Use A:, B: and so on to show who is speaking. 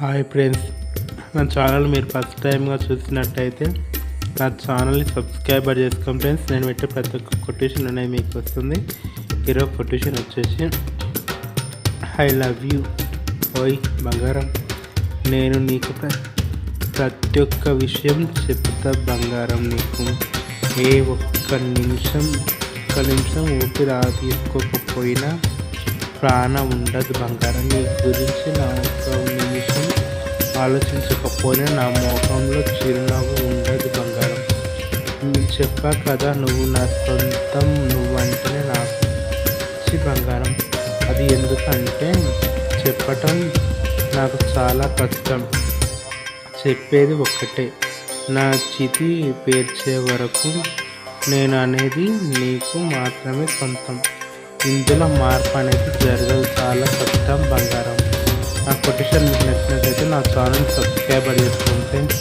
A: Hi friends, నా channel మీరు first టైంగా చూసినట్టయితే నా ఛానల్ని సబ్స్క్రైబర్ చేసుకోండి ఫ్రెండ్స్. నేను పెట్టే ప్రతి ఒక్క కొటేషన్ అనేది మీకు వస్తుంది. ఈరోజు కొటేషన్ వచ్చేసి ఐ లవ్ యూ ఓయ్ బంగారం, నేను నీకు ప్రతి ఒక్క విషయం చెప్తా బంగారం. నీకు ఏ ఒక్క నిమిషం ఊపిరి తీసుకోకపోయినా ప్రాణం ఉండదు బంగారం. నీ గురించి నా ఒక్క నిమిషం ఆలోచించకపోయినా నా ముఖంలో చిరునవ్వు ఉండదు బంగారం. చెప్పా కదా నువ్వు నా సొంతం, నువ్వంటేనే నాకు పిచ్చి బంగారం. అది ఎందుకంటే చెప్పటం నాకు చాలా కష్టం, చెప్పేది ఒక్కటే, నా చితి పేర్చే వరకు నేను అనేది నీకు మాత్రమే సొంతం. ఇందులో మార్పు అనేది జరగదు, చాలా కష్టం బంగారం. నా కొటేషన్ మీకు నచ్చినట్లయితే నా ఛానల్ సబ్స్క్రైబ్ చేసుకోండి ఫ్రెండ్స్.